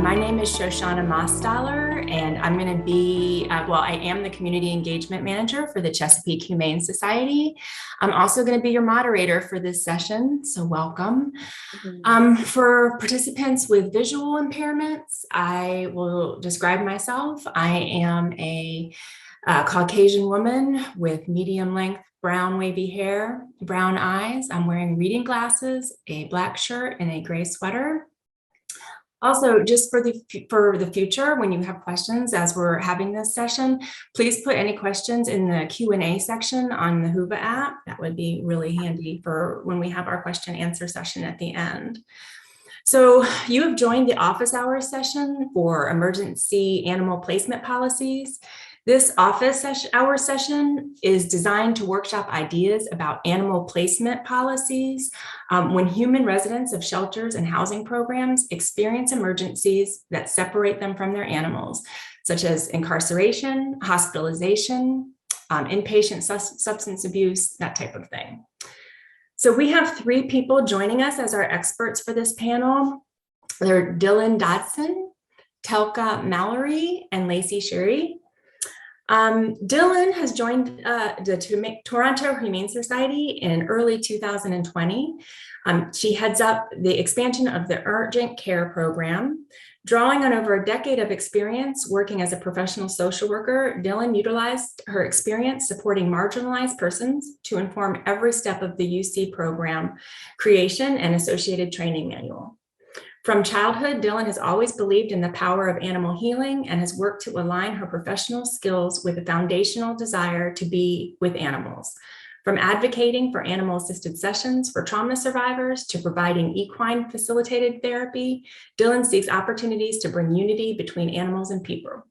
My name is Shoshana Mostoller, and I'm going to be, I am the Community Engagement Manager for the Chesapeake Humane Society. I'm also going to be your moderator for this session, so welcome. For participants with visual impairments, I will describe myself. I am a Caucasian woman with medium length brown wavy hair, brown eyes. I'm wearing reading glasses, a black shirt, and a gray sweater. Also, just for the future, when you have questions as we're having this session, please put any questions in the Q&A section on the Whova app. That would be really handy for when we have our question answer session at the end. So you have joined the office hours session for emergency animal placement policies. This office hour session is designed to workshop ideas about animal placement policies when human residents of shelters and housing programs experience emergencies that separate them from their animals, such as incarceration, hospitalization, inpatient substance abuse, that type of thing. So we have 3 people joining us as our experts for this panel. They're Dillon, Dodson, Telka, Mallory, and Lacy, Shirey. Dillon has joined the Toronoto Humane Society in early 2020. She heads up the expansion of the urgent care program. Drawing on over a decade of experience working as a professional social worker, Dillon utilized her experience supporting marginalized persons to inform every step of the UC program creation and associated training manual. From childhood, Dillon has always believed in the power of animal healing and has worked to align her professional skills with a foundational desire to be with animals. From advocating for animal-assisted sessions for trauma survivors to providing equine facilitated therapy, Dillon seeks opportunities to bring unity between animals and people.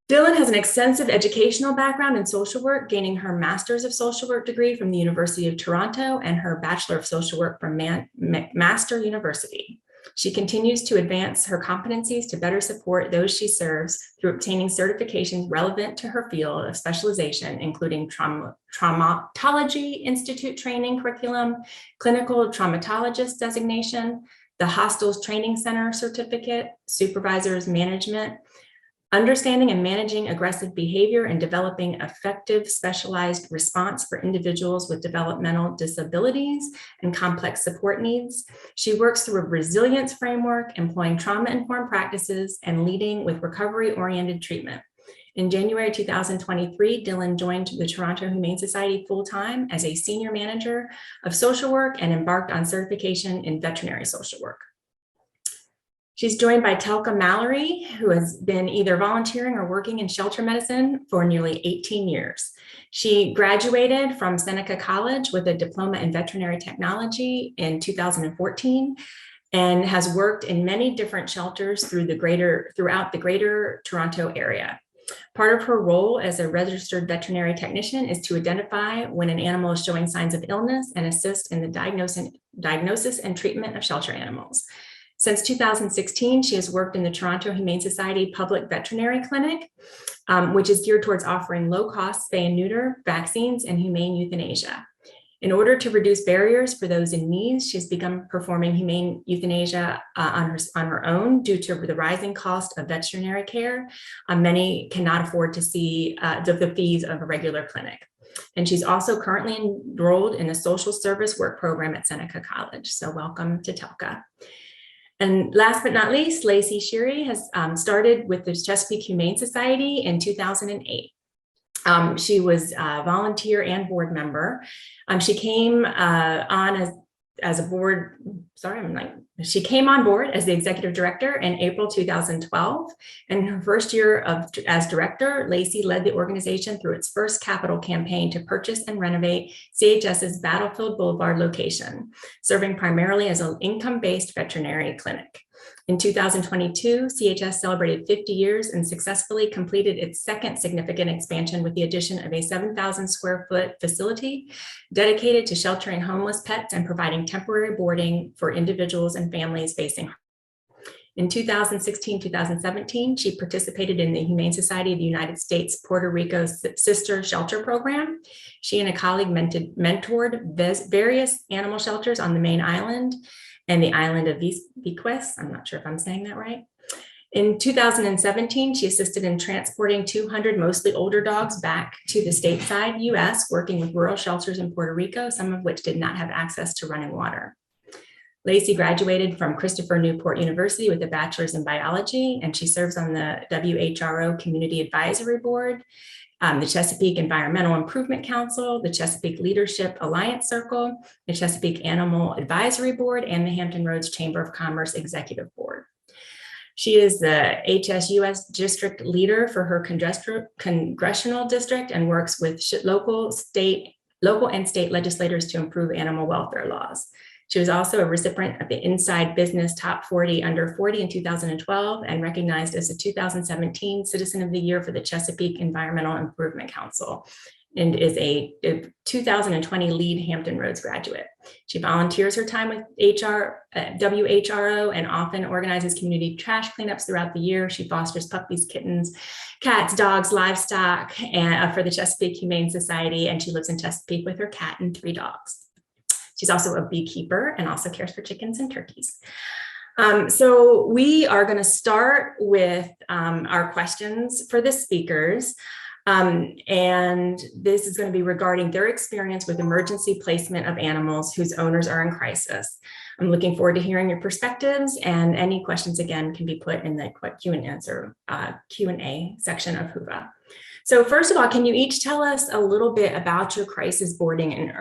Dillon has an extensive educational background in social work, gaining her Master's of Social Work degree from the University of Toronto and her Bachelor of Social Work from McMaster University. She continues to advance her competencies to better support those she serves through obtaining certifications relevant to her field of specialization, including Traumatology Institute training curriculum, clinical traumatologist designation, the Hostels Training Center certificate, supervisor's management, understanding and managing aggressive behavior and developing effective specialized response for individuals with developmental disabilities and complex support needs. She works through a resilience framework, employing trauma-informed practices and leading with recovery-oriented treatment. In January 2023, Dillon joined the Toronoto Humane Society full-time as a senior manager of social work and embarked on certification in veterinary social work. She's joined by Telka Mallory, who has been either volunteering or working in shelter medicine for nearly 18 years. She graduated from Seneca College with a diploma in veterinary technology in 2014 and has worked in many different shelters throughout the greater Toronto area. Part of her role as a registered veterinary technician is to identify when an animal is showing signs of illness and assist in the diagnosis and treatment of shelter animals. Since 2016, she has worked in the Toronoto Humane Society Public Veterinary Clinic, which is geared towards offering low-cost spay and neuter, vaccines, and humane euthanasia. In order to reduce barriers for those in need, she has begun performing humane euthanasia on her own due to the rising cost of veterinary care. Many cannot afford to see the fees of a regular clinic. And she's also currently enrolled in the social service work program at Seneca College. So welcome to Telka. And last but not least, Lacy Shirey has started with the Chesapeake Humane Society in 2008. She was a volunteer and board member. She came she came on board as the executive director in April 2012. In her first year as director, Lacy led the organization through its first capital campaign to purchase and renovate CHS's Battlefield Boulevard location, serving primarily as an income-based veterinary clinic. In 2022, CHS celebrated 50 years and successfully completed its second significant expansion with the addition of a 7,000 square foot facility dedicated to sheltering homeless pets and providing temporary boarding for individuals and families facing harm. In 2016-2017, she participated in the Humane Society of the United States Puerto Rico Sister Shelter Program. She and a colleague mentored various animal shelters on the main island and the island of Bequest. I'm not sure if I'm saying that right. In 2017, she assisted in transporting 200 mostly older dogs back to the stateside US, working with rural shelters in Puerto Rico, some of which did not have access to running water. Lacy graduated from Christopher Newport University with a bachelor's in biology, and she serves on the WHRO Community Advisory Board, the Chesapeake Environmental Improvement Council, the Chesapeake Leadership Alliance Circle, the Chesapeake Animal Advisory Board, and the Hampton Roads Chamber of Commerce Executive Board. She is the HSUS district leader for her congressional district and works with local and state legislators to improve animal welfare laws. She was also a recipient of the Inside Business Top 40 Under 40 in 2012 and recognized as a 2017 Citizen of the Year for the Chesapeake Environmental Improvement Council, and is a 2020 LEAD Hampton Roads graduate. She volunteers her time with WHRO and often organizes community trash cleanups throughout the year. She fosters puppies, kittens, cats, dogs, livestock, and for the Chesapeake Humane Society, and she lives in Chesapeake with her cat and 3 dogs. She's also a beekeeper and also cares for chickens and turkeys. So we are going to start with our questions for the speakers. And this is going to be regarding their experience with emergency placement of animals whose owners are in crisis. I'm looking forward to hearing your perspectives, and any questions, again, can be put in the Q&A section of HUVA. So first of all, can you each tell us a little bit about your crisis boarding and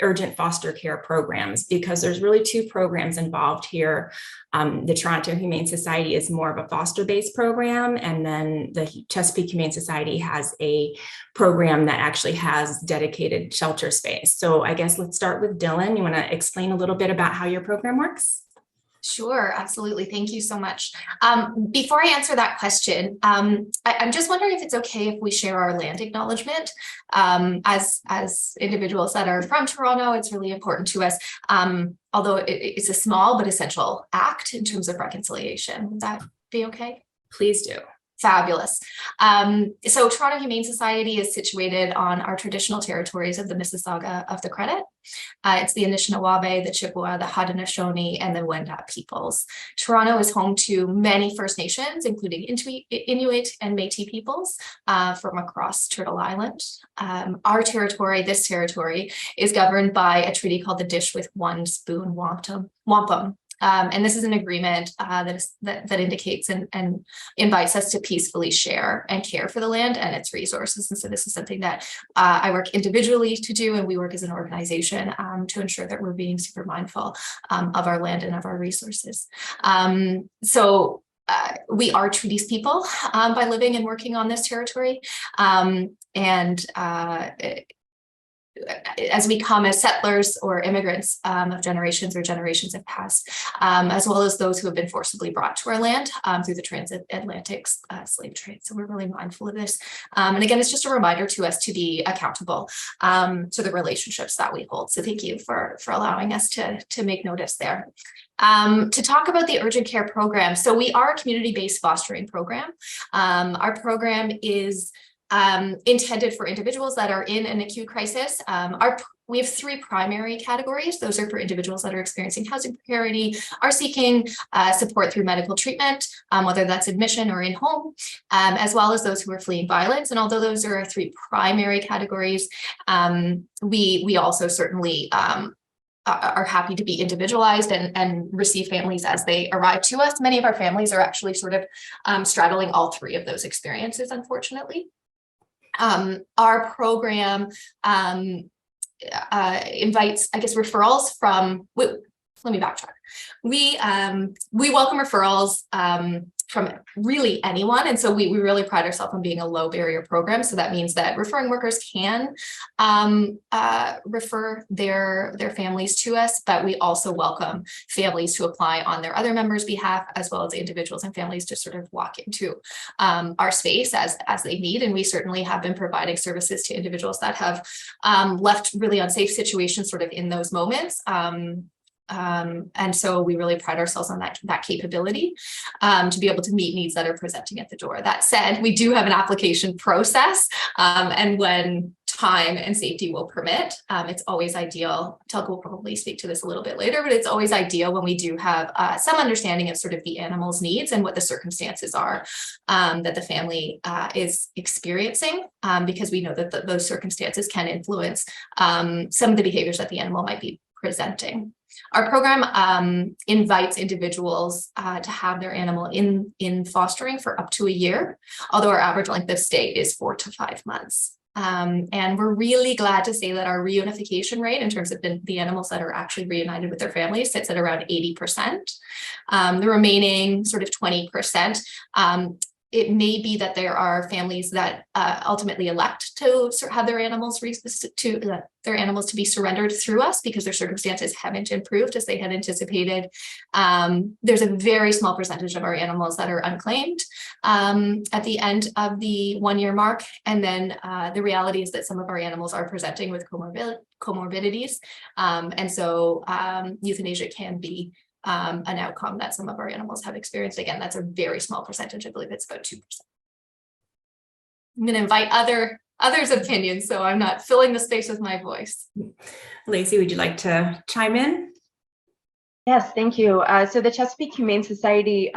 urgent foster care programs? Because there's really 2 programs involved here. The Toronto Humane Society is more of a foster-based program, and then the Chesapeake Humane Society has a program that actually has dedicated shelter space. So I guess let's start with Dillon. You want to explain a little bit about how your program works? Sure, absolutely. Thank you so much. Before I answer that question, I'm just wondering if it's okay if we share our land acknowledgement. As individuals that are from Toronto, it's really important to us, although it's a small but essential act in terms of reconciliation. Would that be okay? Please do. Fabulous. So Toronto Humane Society is situated on our traditional territories of the Mississauga of the Credit. It's the Anishinaabe, the Chippewa, the Haudenosaunee, and the Wendat peoples. Toronto is home to many First Nations, including Inuit and Métis peoples from across Turtle Island. Our territory, this territory, is governed by a treaty called the Dish with One Spoon Wampum. And this is an agreement that indicates and invites us to peacefully share and care for the land and its resources. And so this is something that I work individually to do, and we work as an organization to ensure that we're being super mindful of our land and of our resources. We are treaties people by living and working on this territory. As we come as settlers or immigrants of generations have passed, as well as those who have been forcibly brought to our land through the transatlantic slave trade. So we're really mindful of this. And again, it's just a reminder to us to be accountable to the relationships that we hold. So thank you for allowing us to make notice there. To talk about the urgent care program. So we are a community-based fostering program. Our program is intended for individuals that are in an acute crisis. We have 3 primary categories. Those are for individuals that are experiencing housing precarity, are seeking support through medical treatment, whether that's admission or in-home, as well as those who are fleeing violence. And although those are our 3 primary categories, we also certainly are happy to be individualized and receive families as they arrive to us. Many of our families are actually sort of straddling all 3 of those experiences, unfortunately. Our program invites, I guess, referrals from, let me backtrack. We welcome referrals from really anyone. And so we really pride ourselves on being a low barrier program. So that means that referring workers can refer their families to us, but we also welcome families to apply on their other members' behalf, as well as individuals and families to sort of walk into our space as they need. And we certainly have been providing services to individuals that have left really unsafe situations sort of in those moments. And so we really pride ourselves on that capability to be able to meet needs that are presenting at the door. That said, we do have an application process, and when time and safety will permit. It's always ideal. Telka will probably speak to this a little bit later, but it's always ideal when we do have some understanding of sort of the animal's needs and what the circumstances are that the family is experiencing, because we know that those circumstances can influence some of the behaviors that the animal might be presenting. Our program invites individuals to have their animal in fostering for up to a year, although our average length of stay is 4 to 5 months. And we're really glad to say that our reunification rate in terms of the animals that are actually reunited with their families sits at around 80%. The remaining sort of 20%, it may be that there are families that ultimately elect to have their animals to be surrendered through us because their circumstances haven't improved as they had anticipated. There's a very small percentage of our animals that are unclaimed at the end of the 1-year mark. And then the reality is that some of our animals are presenting with comorbidities. And so euthanasia can be an outcome that some of our animals have experienced. Again, that's a very small percentage. I believe it's about 2%. I'm going to invite others' opinions, so I'm not filling the space with my voice. Lacy, would you like to chime in? Yes, thank you. So the Chesapeake Humane Society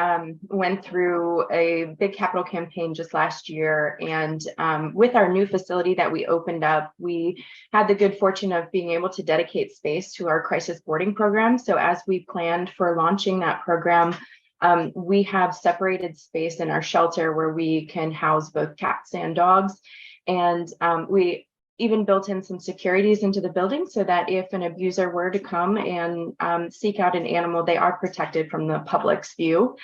went through a big capital campaign just last year. And with our new facility that we opened up, we had the good fortune of being able to dedicate space to our crisis boarding program. So as we planned for launching that program, we have separated space in our shelter where we can house both cats and dogs. And we even built in some securities into the building so that if an abuser were to come and seek out an animal, they are protected from the public's view.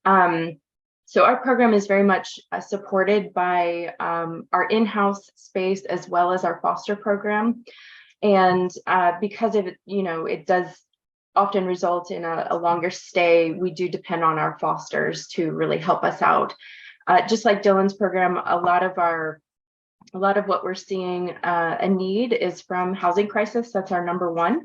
So our program is very much supported by our in-house space as well as our foster program. And because of it, it does often result in a longer stay, we do depend on our fosters to really help us out. Just like Dillon's program, a lot of what we're seeing a need is from housing crisis. That's our number 1.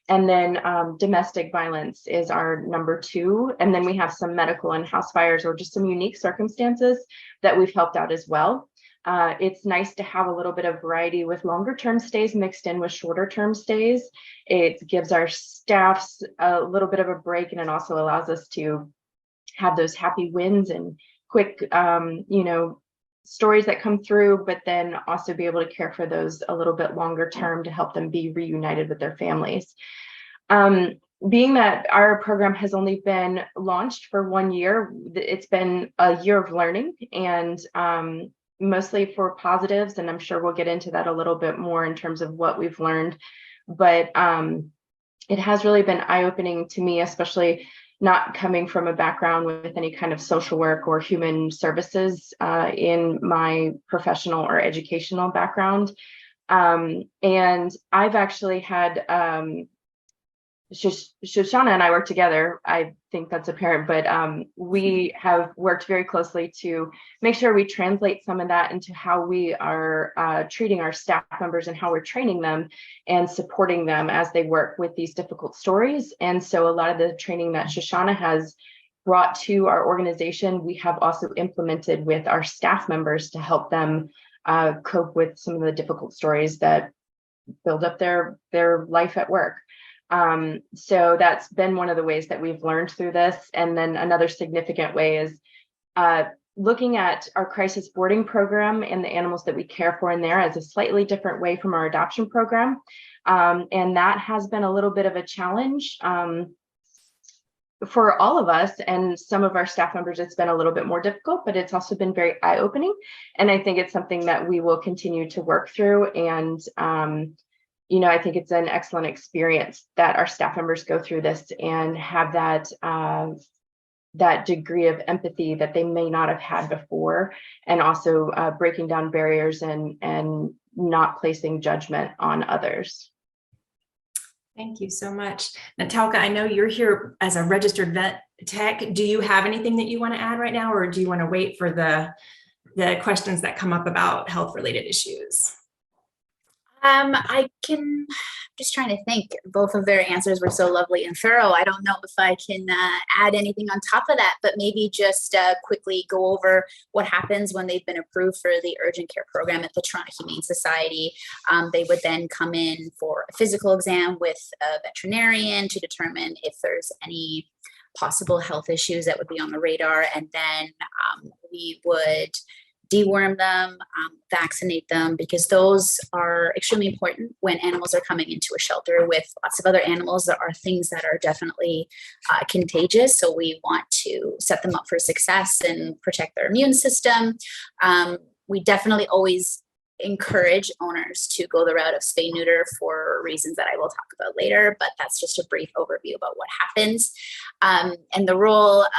And then domestic violence is our number 2. And then we have some medical and house fires or just some unique circumstances that we've helped out as well. It's nice to have a little bit of variety with longer term stays mixed in with shorter term stays. It gives our staffs a little bit of a break, and it also allows us to have those happy wins and quick, stories that come through, but then also be able to care for those a little bit longer term to help them be reunited with their families. Being that our program has only been launched for 1 year, it's been a year of learning, and mostly for positives, and I'm sure we'll get into that a little bit more in terms of what we've learned, but it has really been eye-opening to me, especially not coming from a background with any kind of social work or human services in my professional or educational background. And I've actually had Shoshana and I work together. I think that's apparent, but we have worked very closely to make sure we translate some of that into how we are treating our staff members and how we're training them and supporting them as they work with these difficult stories. And so a lot of the training that Shoshana has brought to our organization, we have also implemented with our staff members to help them cope with some of the difficult stories that build up their life at work. So that's been one of the ways that we've learned through this. And then another significant way is looking at our crisis boarding program and the animals that we care for in there as a slightly different way from our adoption program. And that has been a little bit of a challenge for all of us, and some of our staff members, it's been a little bit more difficult, but it's also been very eye-opening. And I think it's something that we will continue to work through. And I think it's an excellent experience that our staff members go through this and have that degree of empathy that they may not have had before, and also breaking down barriers and not placing judgment on others. Thank you so much. Now, Telka, I know you're here as a registered vet tech. Do you have anything that you want to add right now, or do you want to wait for the questions that come up about health-related issues? I can just trying to think. Both of their answers were so lovely and thorough. I don't know if I can add anything on top of that, but maybe just quickly go over what happens when they've been approved for the urgent care program at the Toronto Humane Society. They would then come in for a physical exam with a veterinarian to determine if there's any possible health issues that would be on the radar. And then we would deworm them, vaccinate them, because those are extremely important when animals are coming into a shelter with lots of other animals. There are things that are definitely contagious. So we want to set them up for success and protect their immune system. We definitely always encourage owners to go the route of spay neuter for reasons that I will talk about later, but that's just a brief overview about what happens. And the role of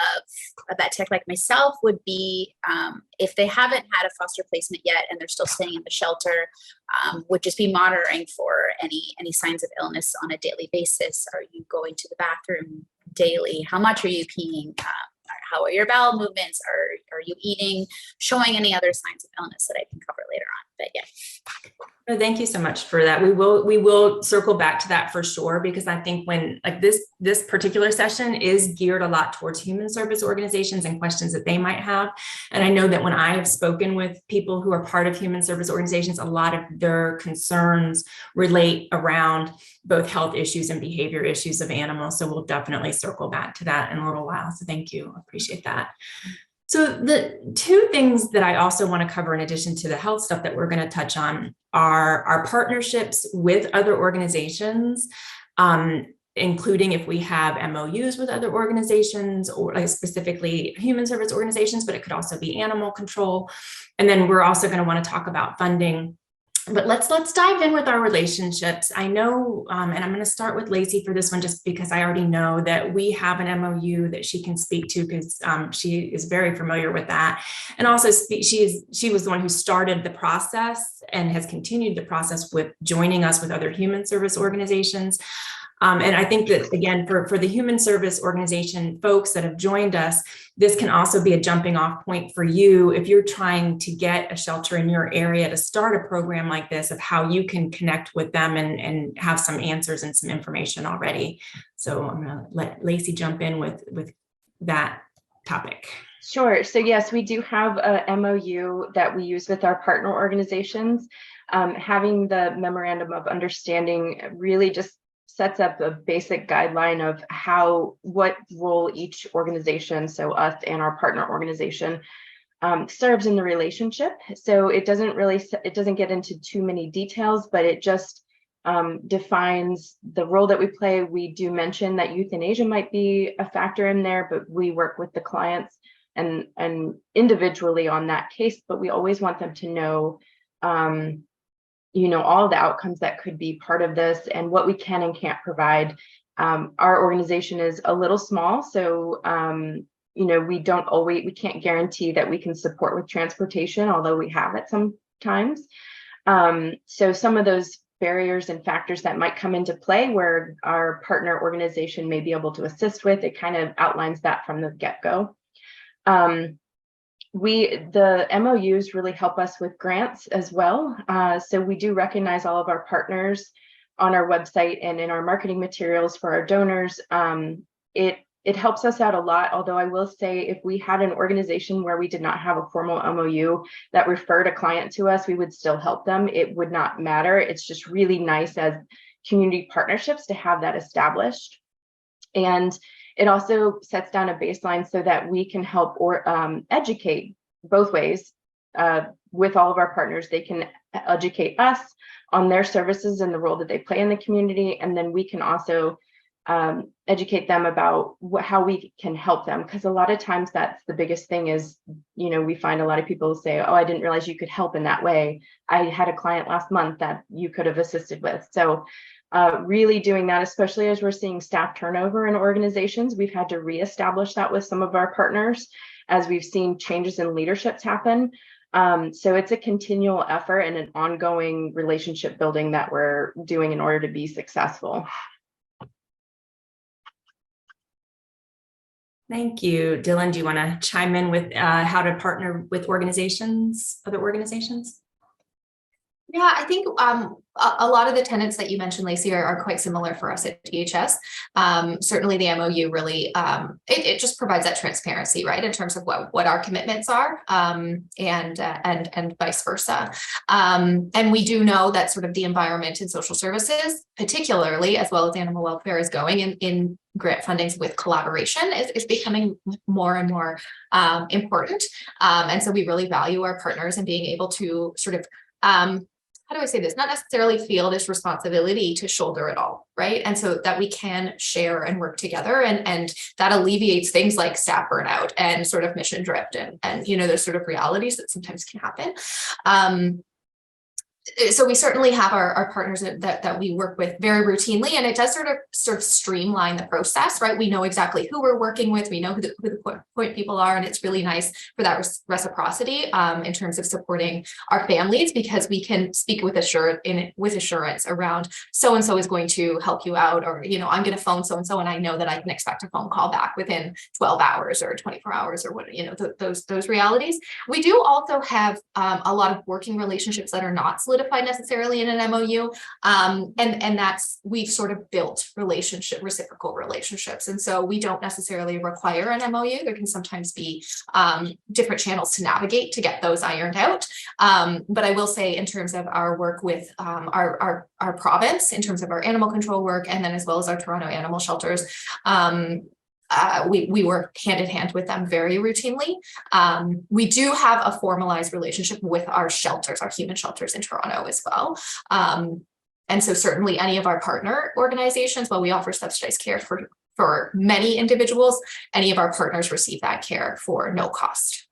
a vet tech like myself would be, if they haven't had a foster placement yet and they're still staying in the shelter, would just be monitoring for any signs of illness on a daily basis. Are you going to the bathroom daily? How much are you peeing? How are your bowel movements? Are you eating? Showing any other signs of illness that I can cover later on. But yeah. No, thank you so much for that. We will circle back to that for sure, because I think when like this particular session is geared a lot towards human service organizations and questions that they might have. And I know that when I have spoken with people who are part of human service organizations, a lot of their concerns relate around both health issues and behavior issues of animals. So we'll definitely circle back to that in a little while. So thank you. I appreciate that. So the two things that I also want to cover in addition to the health stuff that we're going to touch on are our partnerships with other organizations, including if we have MOUs with other organizations, or like specifically human service organizations, but it could also be animal control. And then we're also going to want to talk about funding. But let's dive in with our relationships. I know, and I'm going to start with Lacy for this one, just because I already know that we have an MOU that she can speak to, because she is very familiar with that. And also she was the one who started the process and has continued the process with joining us with other human service organizations. And I think that, again, for the human service organization folks that have joined us, this can also be a jumping off point for you if you're trying to get a shelter in your area to start a program like this, of how you can connect with them and have some answers and some information already. So I'm going to let Lacy jump in with that topic. Sure. So yes, we do have a MOU that we use with our partner organizations. Having the memorandum of understanding really just sets up a basic guideline of what role each organization, so us and our partner organization, serves in the relationship. So it doesn't get into too many details, but it just defines the role that we play. We do mention that euthanasia might be a factor in there, but we work with the clients and individually on that case, but we always want them to know all the outcomes that could be part of this and what we can and can't provide. Our organization is a little small, so we can't guarantee that we can support with transportation, although we have at some times. So some of those barriers and factors that might come into play where our partner organization may be able to assist with, it kind of outlines that from the get-go. The MOUs really help us with grants as well. So we do recognize all of our partners on our website and in our marketing materials for our donors. It helps us out a lot, although I will say if we had an organization where we did not have a formal MOU that referred a client to us, we would still help them. It would not matter. It's just really nice as community partnerships to have that established. And it also sets down a baseline so that we can help or educate both ways with all of our partners. They can educate us on their services and the role that they play in the community. And then we can also educate them about how we can help them. Because a lot of times that's the biggest thing is, we find a lot of people say, oh, I didn't realize you could help in that way. I had a client last month that you could have assisted with. So really doing that, especially as we're seeing staff turnover in organizations. We've had to reestablish that with some of our partners as we've seen changes in leaderships happen. So it's a continual effort and an ongoing relationship building that we're doing in order to be successful. Thank you. Dillon, do you want to chime in with how to partner with other organizations? Yeah, I think a lot of the tenants that you mentioned, Lacy, are quite similar for us at DHS. Certainly the MOU really, it just provides that transparency, right, in terms of what our commitments are, and vice versa. And we do know that sort of the environment in social services, particularly as well as animal welfare, is going in grant fundings with collaboration is becoming more and more important. And so we really value our partners and being able to sort of how do I say this? Not necessarily feel this responsibility to shoulder it all, right? And so that we can share and work together, and that alleviates things like staff burnout and sort of mission drift and you know, those sort of realities that sometimes can happen. So we certainly have our partners that we work with very routinely, and it does sort of streamline the process, right? We know exactly who we're working with, we know who the point people are, and it's really nice for that reciprocity in terms of supporting our families, because we can speak with assurance around so-and-so is going to help you out, or, you know, I'm going to phone so-and-so and I know that I can expect a phone call back within 12 hours or 24 hours or what, you know, those realities. We do also have a lot of working relationships that are not solidified necessarily in an MOU. And that's, we've sort of built reciprocal relationships. And so we don't necessarily require an MOU. There can sometimes be different channels to navigate to get those ironed out. But I will say, in terms of our work with our province, in terms of our animal control work, and then as well as our Toronto animal shelters, we work hand in hand with them very routinely. We do have a formalized relationship with our shelters, our human shelters in Toronto as well. And so certainly any of our partner organizations, while we offer subsidized care for many individuals, any of our partners receive that care for no cost.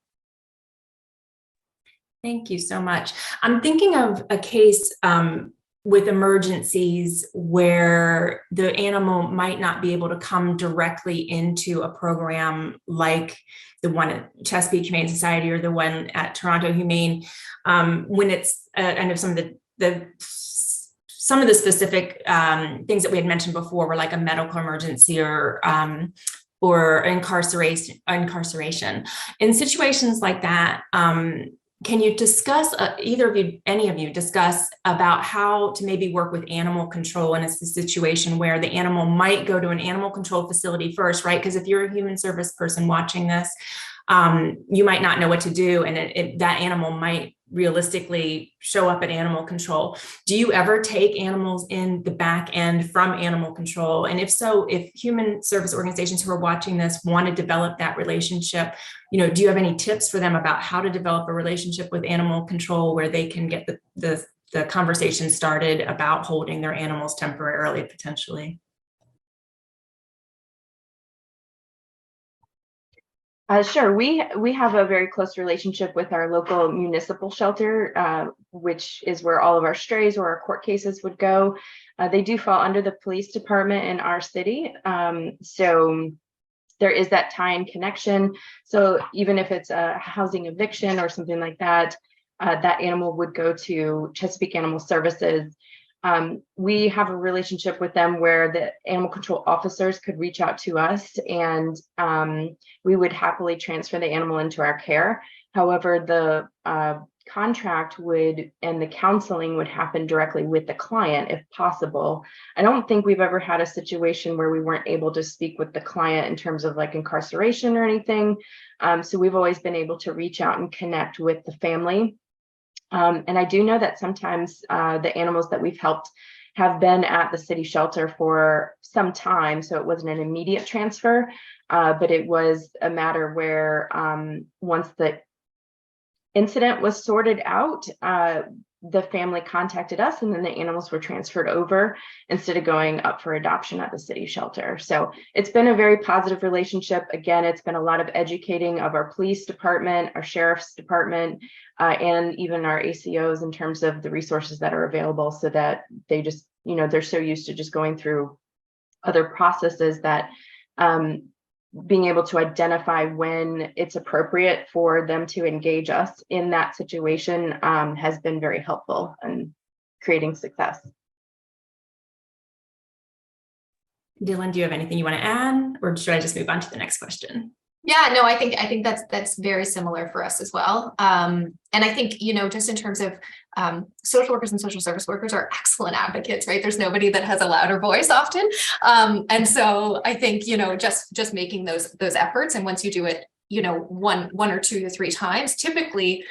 Thank you so much. I'm thinking of a case with emergencies where the animal might not be able to come directly into a program like the one at Chesapeake Humane Society or the one at Toronto Humane, when it's I know some of the specific things that we had mentioned before were like a medical emergency or incarceration. In situations like that, can you discuss, any of you discuss about how to maybe work with animal control? And it's a situation where the animal might go to an animal control facility first, right? Because if you're a human service person watching this, you might not know what to do, and that animal might realistically show up at animal control. Do you ever take animals in the back end from animal control? And if so, if human service organizations who are watching this want to develop that relationship, you know, do you have any tips for them about how to develop a relationship with animal control where they can get the conversation started about holding their animals temporarily, potentially? Sure. We have a very close relationship with our local municipal shelter, which is where all of our strays or our court cases would go. They do fall under the police department in our city. So there is that tie and connection. So even if it's a housing eviction or something like that, that animal would go to Chesapeake Animal Services. We have a relationship with them where the animal control officers could reach out to us, and we would happily transfer the animal into our care. However, the contract and the counseling would happen directly with the client if possible. I don't think we've ever had a situation where we weren't able to speak with the client in terms of like incarceration or anything. So we've always been able to reach out and connect with the family. And I do know that sometimes the animals that we've helped have been at the city shelter for some time. So it wasn't an immediate transfer, but it was a matter where once the incident was sorted out, the family contacted us, and then the animals were transferred over instead of going up for adoption at the city shelter. So it's been a very positive relationship. Again, it's been a lot of educating of our police department, our sheriff's department, and even our ACOs in terms of the resources that are available, so that they just, you know, they're so used to just going through other processes that being able to identify when it's appropriate for them to engage us in that situation has been very helpful in creating success. Dillon, do you have anything you want to add, or should I just move on to the next question? Yeah, no, I think that's very similar for us as well. And I think, just in terms of social workers and social service workers are excellent advocates, right? There's nobody that has a louder voice often. And so I think, just making those efforts, and once you do it, one or two to three times, typically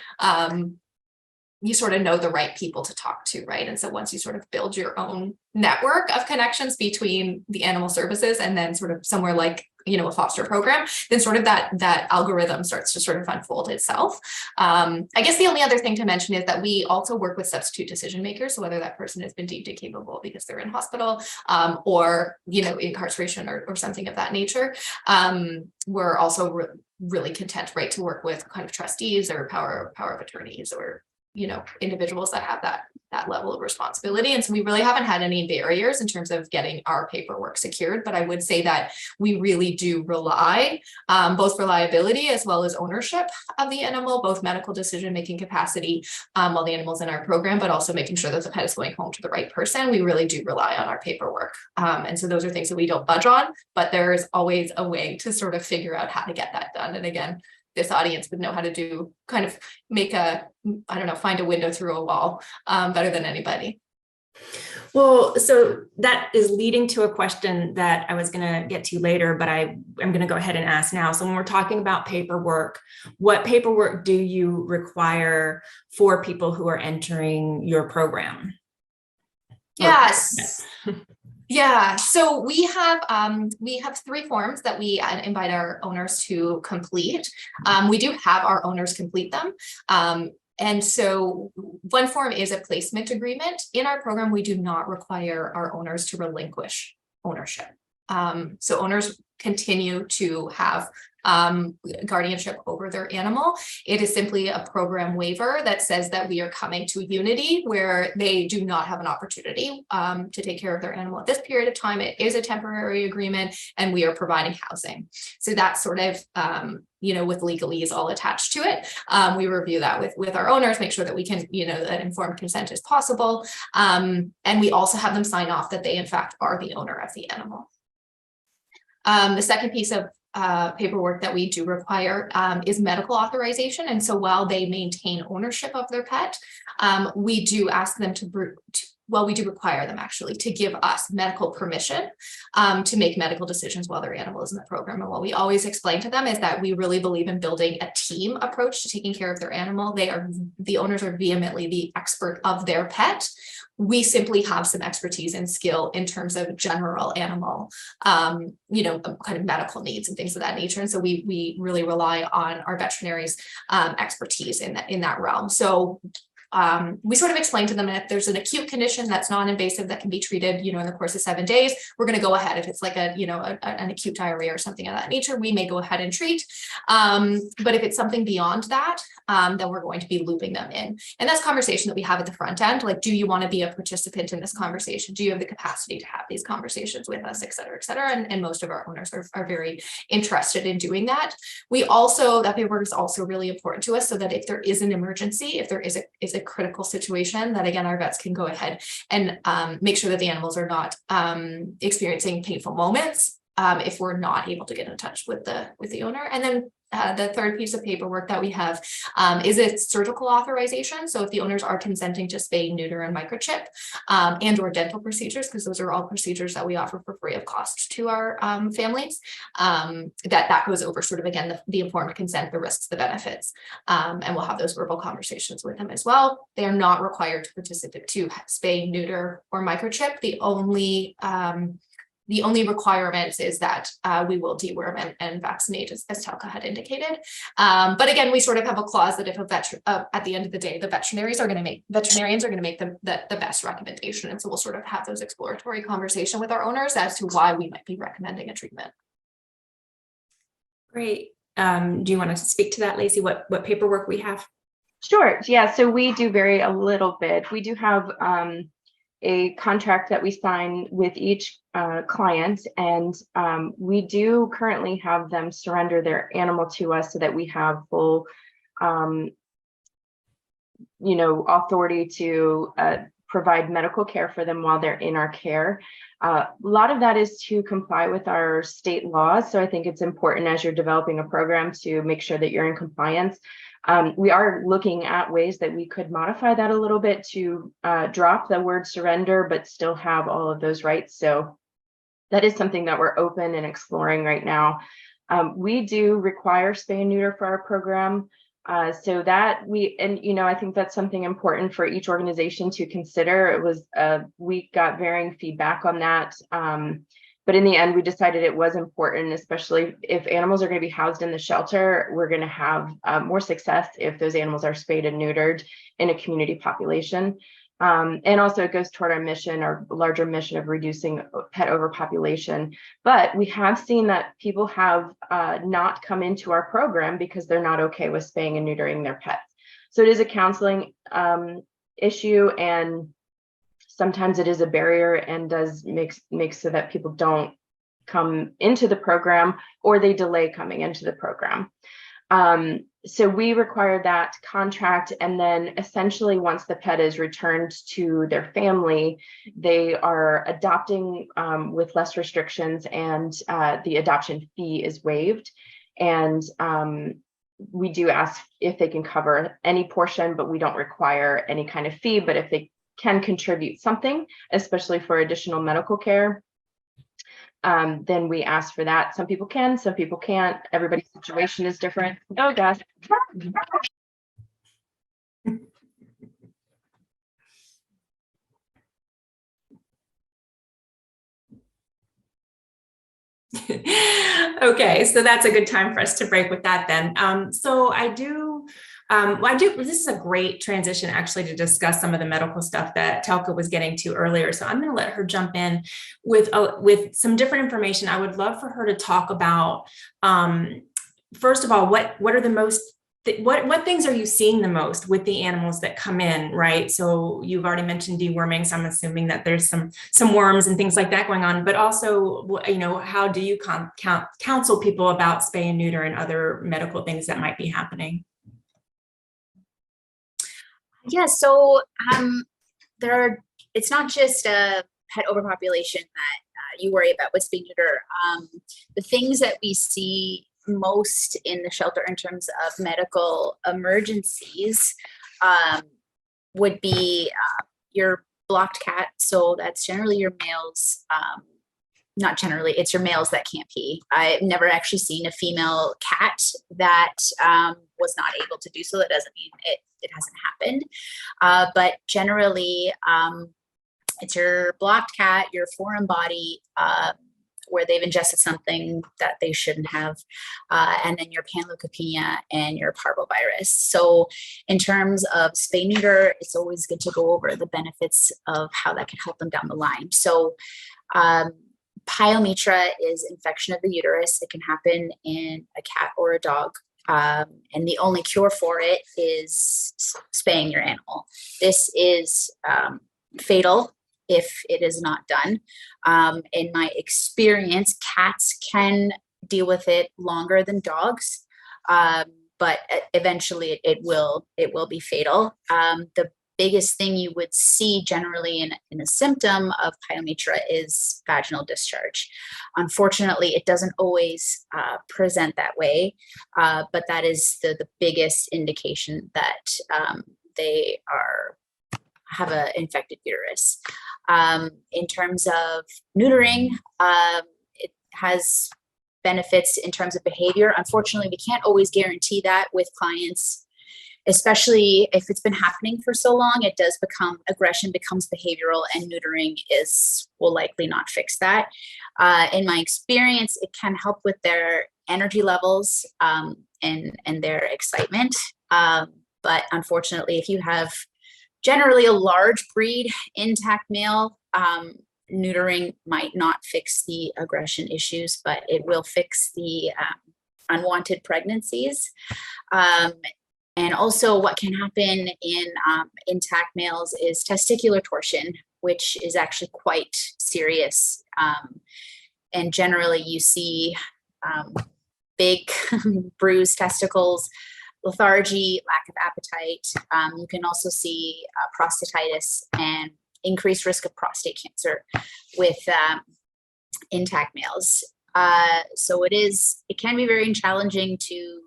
you sort of know the right people to talk to, right? And so once you sort of build your own network of connections between the animal services and then sort of somewhere like, a foster program, then sort of that algorithm starts to sort of unfold itself. I guess the only other thing to mention is that we also work with substitute decision makers. So whether that person has been deemed incapable because they're in hospital, or, incarceration or something of that nature, we're also really content, right, to work with kind of trustees or power of attorneys or individuals that have that level of responsibility. And so we really haven't had any barriers in terms of getting our paperwork secured. But I would say that we really do rely, both reliability as well as ownership of the animal, both medical decision-making capacity while the animal's in our program, but also making sure that the pet is going home to the right person. We really do rely on our paperwork. And so those are things that we don't budge on, but there's always a way to sort of figure out how to get that done. And again, this audience would know how to do kind of find a window through a wall better than anybody. Well, so that is leading to a question that I was going to get to later, but I'm going to go ahead and ask now. So when we're talking about paperwork, what paperwork do you require for people who are entering your program? Yes. Yeah, so we have 3 forms that we invite our owners to complete. We do have our owners complete them. And so one form is a placement agreement. In our program, we do not require our owners to relinquish ownership. So owners continue to have guardianship over their animal. It is simply a program waiver that says that we are coming to unity where they do not have an opportunity to take care of their animal at this period of time. It is a temporary agreement and we are providing housing. So that's sort of, with legalese all attached to it. We review that with our owners, make sure that we can, that informed consent is possible. And we also have them sign off that they in fact are the owner of the animal. The second piece of paperwork that we do require is medical authorization. And so while they maintain ownership of their pet, we do ask them we do require them actually to give us medical permission to make medical decisions while their animal is in the program. And what we always explain to them is that we really believe in building a team approach to taking care of their animal. The owners are vehemently the expert of their pet. We simply have some expertise and skill in terms of general animal, kind of medical needs and things of that nature. And so we really rely on our veterinaries' expertise in that realm. So we sort of explain to them that if there's an acute condition that's non-invasive that can be treated, in the course of 7 days, we're going to go ahead. If it's like an acute diarrhea or something of that nature, we may go ahead and treat. But if it's something beyond that, then we're going to be looping them in. And that's conversation that we have at the front end. Like, do you want to be a participant in this conversation? Do you have the capacity to have these conversations with us, et cetera, et cetera? And most of our owners are very interested in doing that. That paperwork is also really important to us so that if there is an emergency, if there is a critical situation, that again, our vets can go ahead and make sure that the animals are not experiencing painful moments if we're not able to get in touch with the owner. And then the third piece of paperwork that we have is a surgical authorization. So if the owners are consenting to spay, neuter, and microchip and or dental procedures, because those are all procedures that we offer for free of cost to our families, that goes over sort of, again, the informed consent, the risks, the benefits, and we'll have those verbal conversations with them as well. They are not required to participate to spay, neuter, or microchip. The only requirements is that we will deworm and vaccinate, as Telka had indicated. But again, we sort of have a clause that if at the end of the day, the veterinarians are going to make the best recommendation. And so we'll sort of have those exploratory conversation with our owners as to why we might be recommending a treatment. Great. Do you want to speak to that, Lacy? What paperwork we have? Sure. Yeah. So we do vary a little bit. We do have a contract that we sign with each client, and we do currently have them surrender their animal to us so that we have full authority to provide medical care for them while they're in our care. A lot of that is to comply with our state laws. So I think it's important as you're developing a program to make sure that you're in compliance. We are looking at ways that we could modify that a little bit to drop the word surrender, but still have all of those rights. So that is something that we're open and exploring right now. We do require spay and neuter for our program. So that I think that's something important for each organization to consider. It was, we got varying feedback on that. But in the end, we decided it was important, especially if animals are going to be housed in the shelter, we're going to have more success if those animals are spayed and neutered in a community population. And also it goes toward our mission, our larger mission of reducing pet overpopulation. But we have seen that people have not come into our program because they're not okay with spaying and neutering their pets. So it is a counseling issue, and sometimes it is a barrier and does make so that people don't come into the program, or they delay coming into the program. So we require that contract, and then essentially once the pet is returned to their family, they are adopting with less restrictions, and the adoption fee is waived. And we do ask if they can cover any portion, but we don't require any kind of fee. But if they can contribute something, especially for additional medical care, then we ask for that. Some people can, some people can't. Everybody's situation is different. Oh gosh. Okay, so that's a good time for us to break with that then. This is a great transition actually to discuss some of the medical stuff that Telka was getting to earlier. So I'm going to let her jump in with some different information. I would love for her to talk about, first of all, what are the most, what things are you seeing the most with the animals that come in, right? So you've already mentioned deworming, so I'm assuming that there's some worms and things like that going on, but also, how do you counsel people about spay and neuter and other medical things that might be happening? Yeah, so it's not just a pet overpopulation that you worry about with spay and neuter. The things that we see most in the shelter in terms of medical emergencies would be your blocked cat. So that's generally your males. Not generally, it's your males that can't pee. I've never actually seen a female cat that was not able to do so. That doesn't mean it hasn't happened. But generally, it's your blocked cat, your foreign body, where they've ingested something that they shouldn't have, and then your panleukopenia and your parvovirus. So in terms of spay neuter, it's always good to go over the benefits of how that can help them down the line. So pyometra is infection of the uterus. It can happen in a cat or a dog. And the only cure for it is spaying your animal. This is fatal if it is not done. In my experience, cats can deal with it longer than dogs, but eventually it will be fatal. The biggest thing you would see generally in a symptom of pyometra is vaginal discharge. Unfortunately, it doesn't always present that way, but that is the biggest indication that they have an infected uterus. In terms of neutering, it has benefits in terms of behavior. Unfortunately, we can't always guarantee that with clients, especially if it's been happening for so long. It does become, aggression becomes behavioral, and neutering will likely not fix that. In my experience, it can help with their energy levels and their excitement. But unfortunately, if you have generally a large breed intact male, neutering might not fix the aggression issues, but it will fix the unwanted pregnancies. And also what can happen in intact males is testicular torsion, which is actually quite serious. And generally you see big bruised testicles, lethargy, lack of appetite. You can also see prostatitis and increased risk of prostate cancer with intact males. So it can be very challenging to,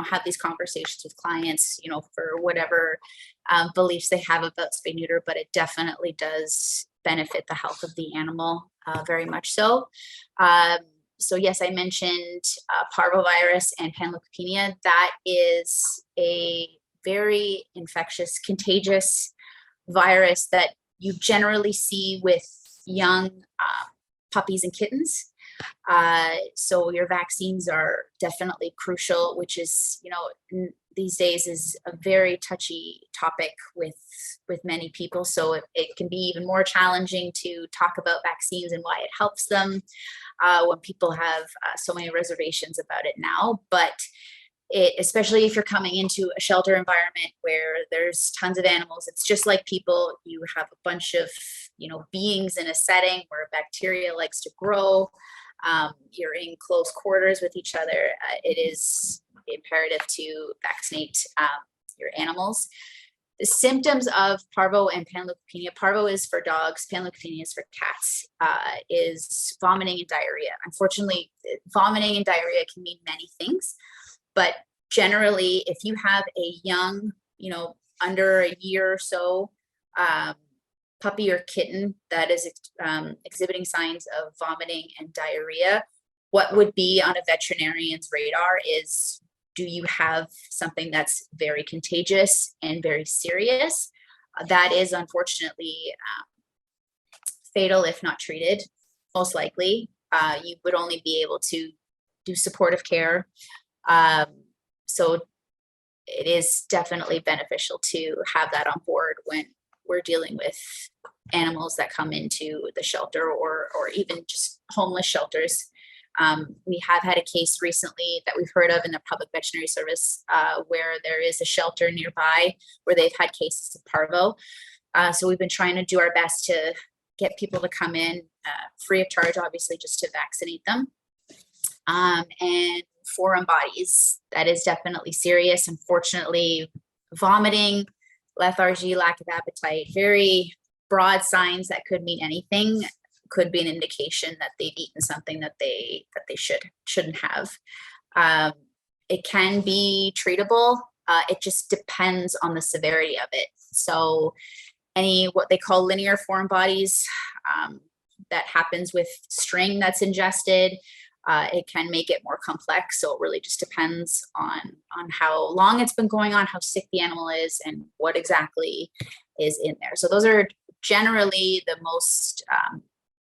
have these conversations with clients, for whatever beliefs they have about spay neuter, but it definitely does benefit the health of the animal, very much so. So yes, I mentioned parvovirus and panleukopenia. That is a very infectious, contagious virus that you generally see with young puppies and kittens. So your vaccines are definitely crucial, which is, these days is a very touchy topic with many people. So it can be even more challenging to talk about vaccines and why it helps them when people have so many reservations about it now. But especially if you're coming into a shelter environment where there's tons of animals, it's just like people. You have a bunch of, beings in a setting where bacteria likes to grow. You're in close quarters with each other. It is imperative to vaccinate your animals. The symptoms of parvo and panleukopenia, parvo is for dogs, panleukopenia is for cats, is vomiting and diarrhea. Unfortunately, vomiting and diarrhea can mean many things, but generally, if you have a young, under a year or so, puppy or kitten that is exhibiting signs of vomiting and diarrhea, what would be on a veterinarian's radar is, do you have something that's very contagious and very serious? That is unfortunately fatal if not treated, most likely. You would only be able to do supportive care. So it is definitely beneficial to have that on board when we're dealing with animals that come into the shelter or even just homeless shelters. We have had a case recently that we've heard of in the public veterinary service where there is a shelter nearby where they've had cases of parvo. So we've been trying to do our best to get people to come in free of charge, obviously, just to vaccinate them. And foreign bodies, that is definitely serious. Unfortunately, vomiting, lethargy, lack of appetite, very broad signs that could mean anything, could be an indication that they've eaten something that they shouldn't have. It can be treatable. It just depends on the severity of it. So any what they call linear foreign bodies, that happens with string that's ingested. It can make it more complex. So it really just depends on how long it's been going on, how sick the animal is, and what exactly is in there. So those are generally the most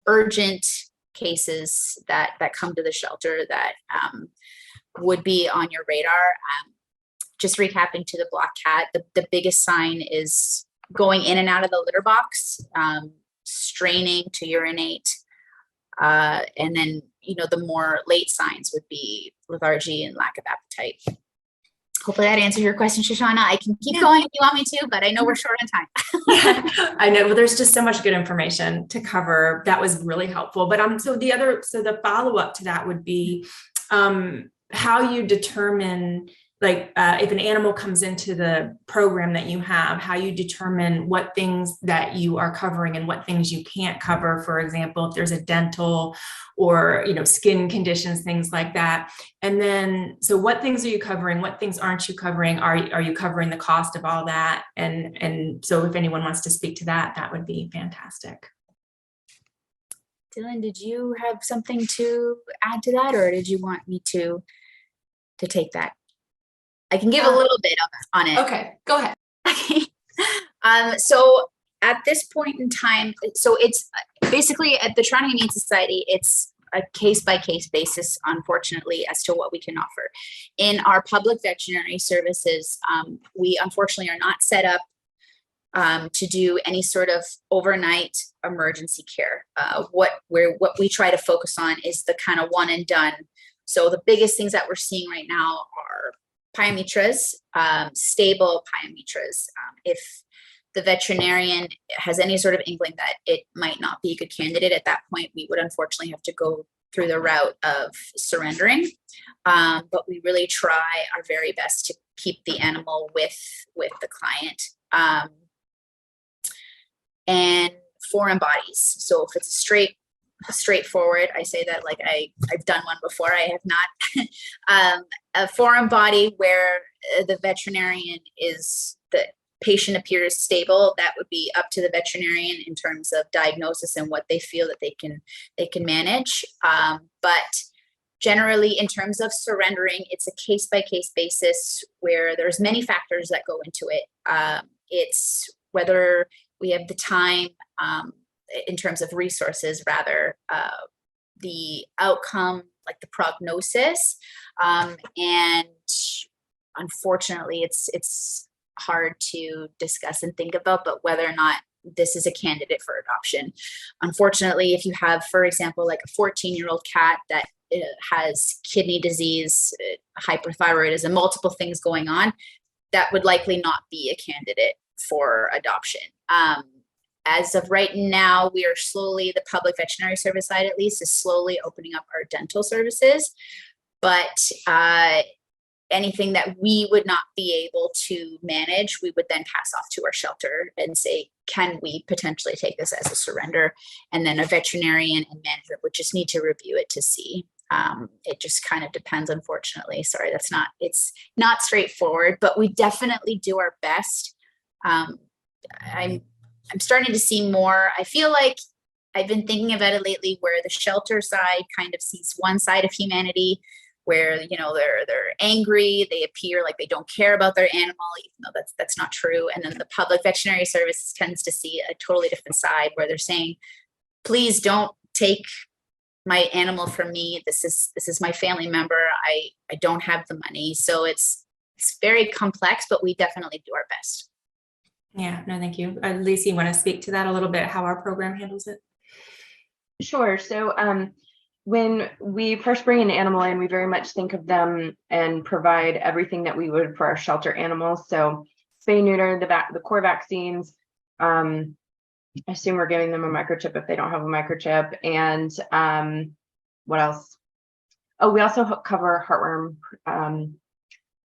urgent cases that come to the shelter that would be on your radar. Just recapping to the black cat, the biggest sign is going in and out of the litter box, straining to urinate, and then the more late signs would be lethargy and lack of appetite. Hopefully that answers your question, Shoshana. I can keep going if you want me to, but I know we're short on time. Yeah, I know. Well, there's just so much good information to cover. That was really helpful. But so the follow-up to that would be how you determine, if an animal comes into the program that you have, how you determine what things that you are covering and what things you can't cover. For example, if there's a dental or, skin conditions, things like that. And then, so what things are you covering? What things aren't you covering? Are you covering the cost of all that? And so if anyone wants to speak to that, that would be fantastic. Dillon, did you have something to add to that, or did you want me to take that? I can give a little bit on it. Okay, go ahead. Okay. So at this point in time, so it's basically at the Toronto Humane Society, it's a case-by-case basis, unfortunately, as to what we can offer. In our public veterinary services, we unfortunately are not set up to do any sort of overnight emergency care. What we try to focus on is the kind of one and done. So the biggest things that we're seeing right now are pyometras, stable pyometras. If the veterinarian has any sort of inkling that it might not be a good candidate, at that point, we would unfortunately have to go through the route of surrendering. But we really try our very best to keep the animal with the client. And foreign bodies. So if it's straightforward, I say that like I've done one before, I have not. A foreign body where the veterinarian is, the patient appears stable, that would be up to the veterinarian in terms of diagnosis and what they feel that they can manage. But generally, in terms of surrendering, it's a case-by-case basis where there's many factors that go into it. It's whether we have the time, in terms of resources, rather, the outcome, like the prognosis, and unfortunately, it's hard to discuss and think about, but whether or not this is a candidate for adoption. Unfortunately, if you have, for example, like a 14-year-old cat that has kidney disease, hyperthyroidism, multiple things going on, that would likely not be a candidate for adoption. As of right now, we are slowly, the public veterinary service side at least, is slowly opening up our dental services. But anything that we would not be able to manage, we would then pass off to our shelter and say, can we potentially take this as a surrender? And then a veterinarian and management would just need to review it to see. It just kind of depends, unfortunately. Sorry, it's not straightforward, but we definitely do our best. I'm starting to see more. I feel like I've been thinking about it lately, where the shelter side kind of sees one side of humanity, where, you know, they're angry, they appear like they don't care about their animal, even though that's not true. And then the public veterinary service tends to see a totally different side, where they're saying, please don't take my animal from me. This is my family member. I don't have the money. So it's very complex, but we definitely do our best. Yeah, no, thank you. Lacy, you want to speak to that a little bit, how our program handles it? Sure. So when we first bring an animal in, we very much think of them and provide everything that we would for our shelter animals. So spay, neuter, the core vaccines. I assume we're giving them a microchip if they don't have a microchip. And what else? Oh, we also cover heartworm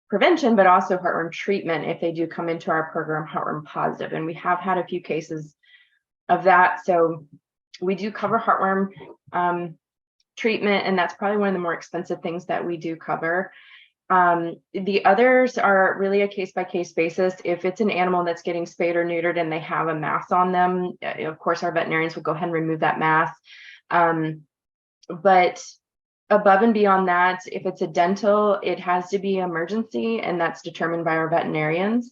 prevention, but also heartworm treatment if they do come into our program heartworm positive. And we have had a few cases of that. So we do cover heartworm treatment, and that's probably one of the more expensive things that we do cover. The others are really a case-by-case basis. If it's an animal that's getting spayed or neutered and they have a mass on them, of course, our veterinarians will go ahead and remove that mass. But above and beyond that, if it's a dental, it has to be emergency, and that's determined by our veterinarians.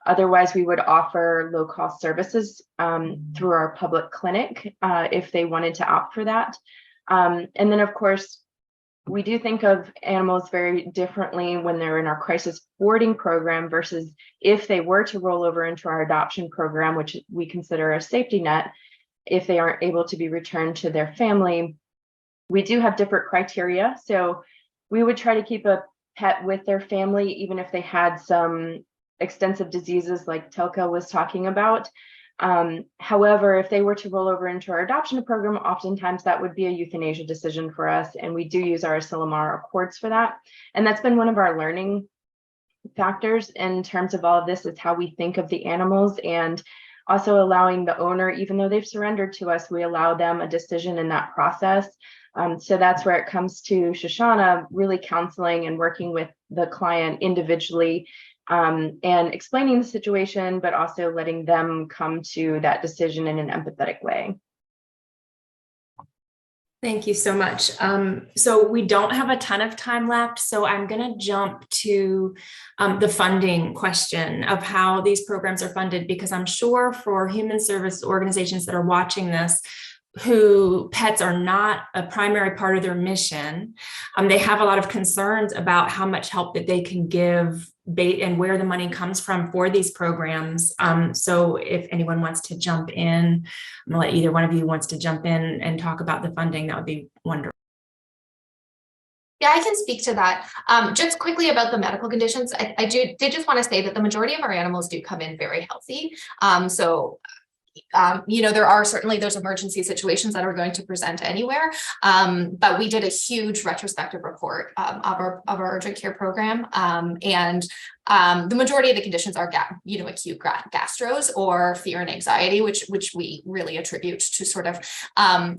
Otherwise, we would offer low-cost services through our public clinic if they wanted to opt for that. And then, of course, we do think of animals very differently when they're in our crisis boarding program versus if they were to roll over into our adoption program, which we consider a safety net, if they aren't able to be returned to their family. We do have different criteria. So we would try to keep a pet with their family, even if they had some extensive diseases like Telka was talking about. However, if they were to roll over into our adoption program, oftentimes that would be a euthanasia decision for us. And we do use our Asilomar Accords for that. And that's been one of our learning factors in terms of all of this, is how we think of the animals, and also allowing the owner, even though they've surrendered to us, we allow them a decision in that process. So that's where it comes to Shoshana really counseling and working with the client individually, and explaining the situation, but also letting them come to that decision in an empathetic way. Thank you so much. So we don't have a ton of time left, so I'm going to jump to the funding question of how these programs are funded, because I'm sure for human service organizations that are watching this, who pets are not a primary part of their mission, they have a lot of concerns about how much help that they can give and where the money comes from for these programs. So if anyone wants to jump in, I'm gonna let either one of you wants to jump in and talk about the funding, that would be wonderful. Yeah, I can speak to that. Just quickly about the medical conditions, I did just want to say that the majority of our animals do come in very healthy. You know, there are certainly those emergency situations that are going to present anywhere, but we did a huge retrospective report of our urgent care program, and The majority of the conditions are, acute gastros or fear and anxiety, which we really attribute to sort of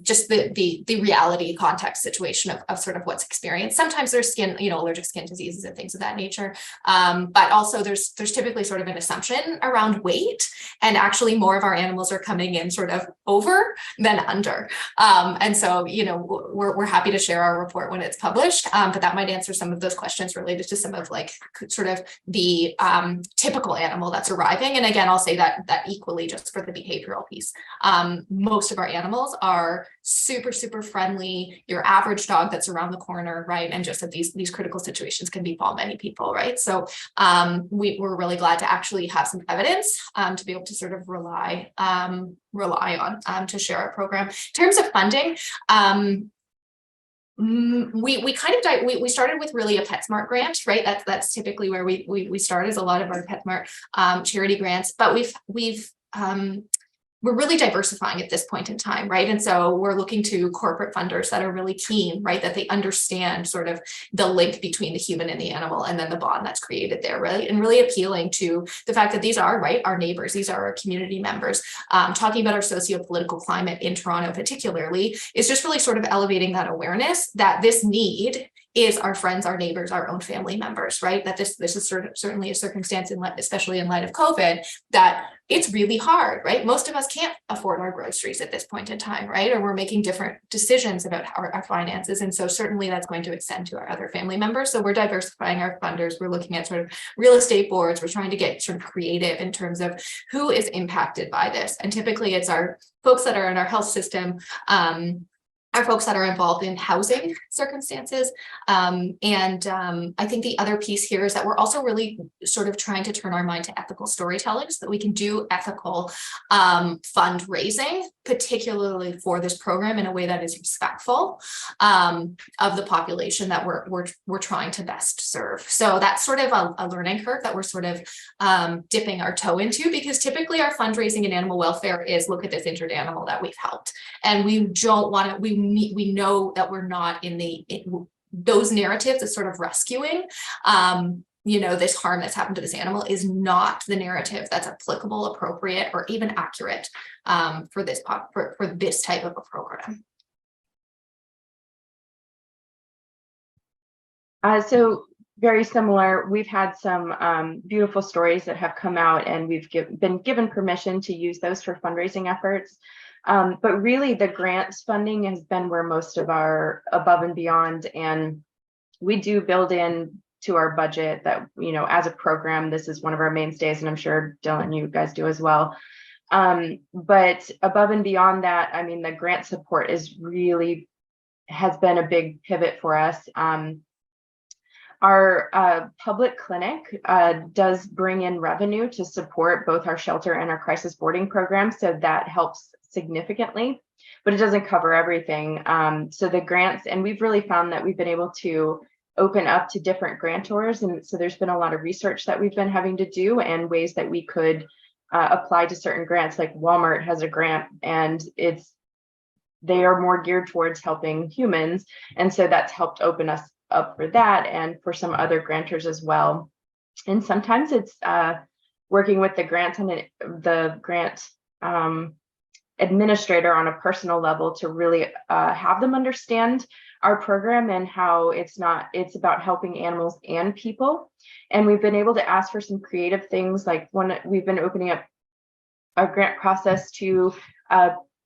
just the reality context situation of sort of what's experienced. Sometimes there's skin, allergic skin diseases and things of that nature. But also there's typically sort of an assumption around weight, and actually more of our animals are coming in sort of over than under. And so, we're happy to share our report when it's published, but that might answer some of those questions related to some of like sort of the typical animal that's arriving. And again, I'll say that equally just for the behavioral piece. Most of our animals are super, super friendly, your average dog that's around the corner, right? And just that these critical situations can befall many people, right? So we're really glad to actually have some evidence to be able to sort of rely on to share our program. In terms of funding, we started with really a PetSmart grant, right? That's typically where we start, as a lot of our PetSmart charity grants, but we're really diversifying at this point in time, right? And so we're looking to corporate funders that are really keen, right? That they understand sort of the link between the human and the animal, and then the bond that's created there, right? And really appealing to the fact that these are, right, our neighbors, these are our community members. Talking about our socio-political climate in Toronto particularly is just really sort of elevating that awareness that this need is our friends, our neighbors, our own family members, right? That this is certainly a circumstance, especially in light of COVID, that it's really hard, right? Most of us can't afford our groceries at this point in time, right? Or we're making different decisions about our finances. And so certainly that's going to extend to our other family members. So we're diversifying our funders. We're looking at sort of real estate boards. We're trying to get sort of creative in terms of who is impacted by this. And typically it's our folks that are in our health system, are folks that are involved in housing circumstances. I think the other piece here is that we're also really sort of trying to turn our mind to ethical storytelling so that we can do ethical fundraising, particularly for this program, in a way that is respectful of the population that we're trying to best serve. So that's sort of a learning curve that we're sort of dipping our toe into, because typically our fundraising in animal welfare is, look at this injured animal that we've helped. And we don't want to, we know that we're not in those narratives of sort of rescuing, this harm that's happened to this animal is not the narrative that's applicable, appropriate, or even accurate for this type of a program. So very similar, we've had some beautiful stories that have come out, and we've been given permission to use those for fundraising efforts. But really the grants funding has been where most of our above and beyond, and we do build in to our budget that, as a program, this is one of our mainstays, and I'm sure Dillon, you guys do as well. But above and beyond that, I mean, the grant support has been a big pivot for us. Our public clinic does bring in revenue to support both our shelter and our crisis boarding program, so that helps significantly, but it doesn't cover everything. So the grants, and we've really found that we've been able to open up to different grantors, and so there's been a lot of research that we've been having to do, and ways that we could apply to certain grants. Like Walmart has a grant, and they are more geared towards helping humans, and so that's helped open us up for that, and for some other grantors as well. And sometimes it's working with the grants and the grant administrator on a personal level to really have them understand our program and how it's about helping animals and people. And we've been able to ask for some creative things, like we've been opening up our grant process to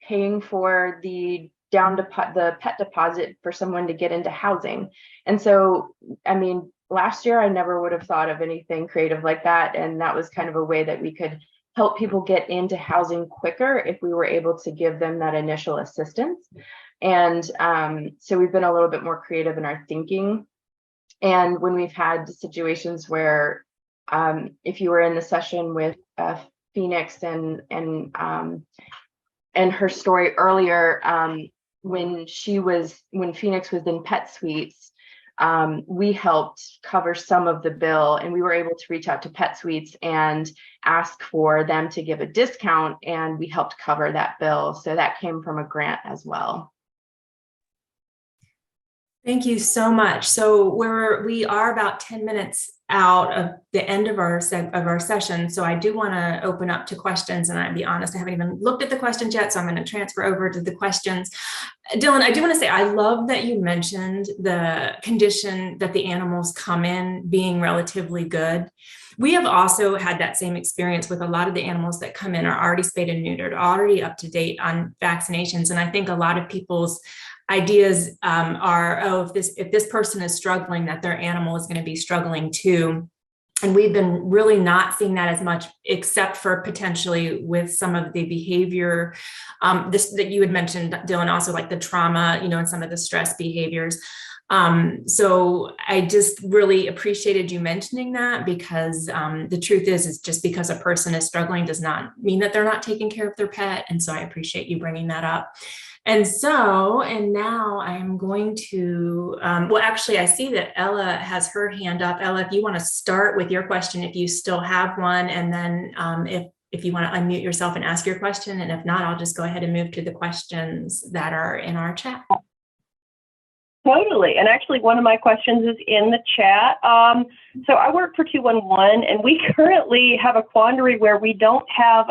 paying for the pet deposit for someone to get into housing. And so, I mean, last year I never would have thought of anything creative like that, and that was kind of a way that we could help people get into housing quicker if we were able to give them that initial assistance. And so we've been a little bit more creative in our thinking. And when we've had situations where if you were in the session with Phoenix and her story earlier, when Phoenix was in Pet Suites, we helped cover some of the bill, and we were able to reach out to Pet Suites and ask for them to give a discount, and we helped cover that bill. So that came from a grant as well. Thank you so much. So we are about 10 minutes out of the end of our session. So I do want to open up to questions, and I'll be honest, I haven't even looked at the questions yet. So I'm going to transfer over to the questions. Dillon, I do want to say, I love that you mentioned the condition that the animals come in being relatively good. We have also had that same experience with a lot of the animals that come in are already spayed and neutered, already up to date on vaccinations. And I think a lot of people's ideas are, oh, if this person is struggling, that their animal is going to be struggling too. And we've been really not seeing that as much, except for potentially with some of the behavior that you had mentioned, Dillon, also like the trauma, and some of the stress behaviors. So I just really appreciated you mentioning that, because the truth is just because a person is struggling does not mean that they're not taking care of their pet. And so I appreciate you bringing that up. And now I'm going to, well, actually, I see that Ella has her hand up. Ella, if you want to start with your question, if you still have one, and then if you want to unmute yourself and ask your question, and if not, I'll just go ahead and move to the questions that are in our chat. Totally. And actually, one of my questions is in the chat. So I work for 211, and we currently have a quandary where we don't have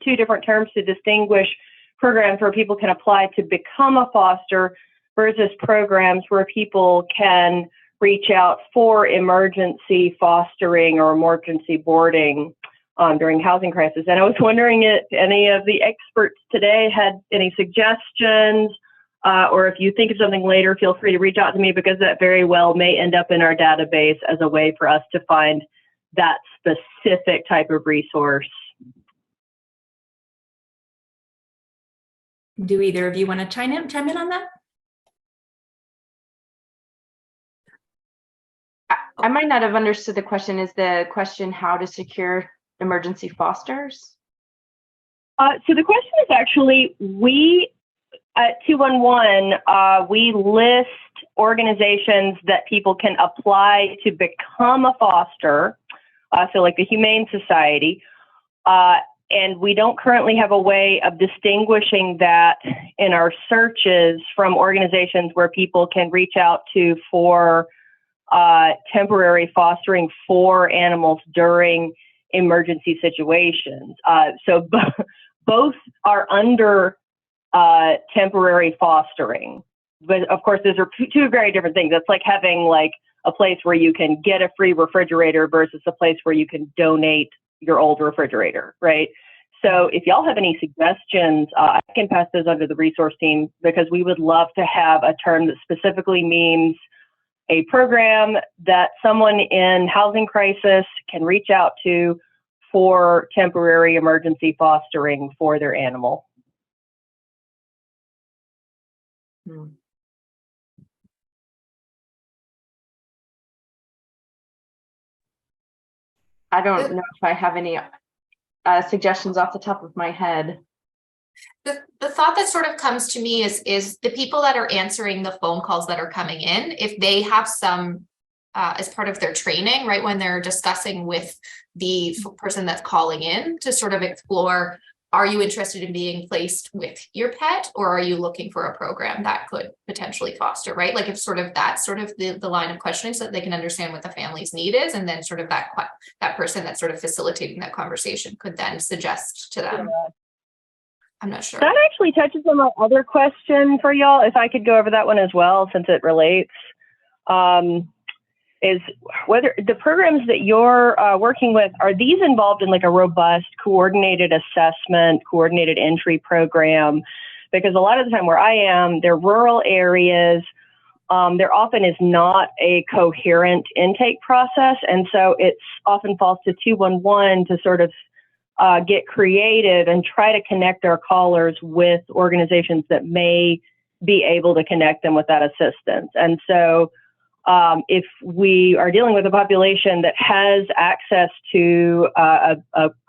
two different terms to distinguish programs where people can apply to become a foster versus programs where people can reach out for emergency fostering or emergency boarding during housing crisis. And I was wondering if any of the experts today had any suggestions, or if you think of something later, feel free to reach out to me, because that very well may end up in our database as a way for us to find that specific type of resource. Do either of you want to chime in on that? I might not have understood the question. Is the question how to secure emergency fosters? So the question is actually, we at 211, we list organizations that people can apply to become a foster, so like the Humane Society, and we don't currently have a way of distinguishing that in our searches from organizations where people can reach out to for temporary fostering for animals during emergency situations. So both are under temporary fostering. But of course, those are two very different things. It's like having like a place where you can get a free refrigerator versus a place where you can donate your old refrigerator, right? So if y'all have any suggestions, I can pass those under the resource team, because we would love to have a term that specifically means a program that someone in housing crisis can reach out to for temporary emergency fostering for their animal. I don't know if I have any suggestions off the top of my head. The thought that sort of comes to me is the people that are answering the phone calls that are coming in, if they have some as part of their training, right, when they're discussing with the person that's calling in to sort of explore, are you interested in being placed with your pet, or are you looking for a program that could potentially foster, right? Like if sort of that's sort of the line of questioning, so that they can understand what the family's need is, and then sort of that person that's sort of facilitating that conversation could then suggest to them. Yeah. I'm not sure. That actually touches on my other question for y'all, if I could go over that one as well, since it relates. Is whether the programs that you're working with, are these involved in like a robust coordinated assessment, coordinated entry program? Because a lot of the time where I am, they're rural areas. There often is not a coherent intake process. And so it's often falls to 211 to sort of get creative and try to connect our callers with organizations that may be able to connect them with that assistance. And so if we are dealing with a population that has access to a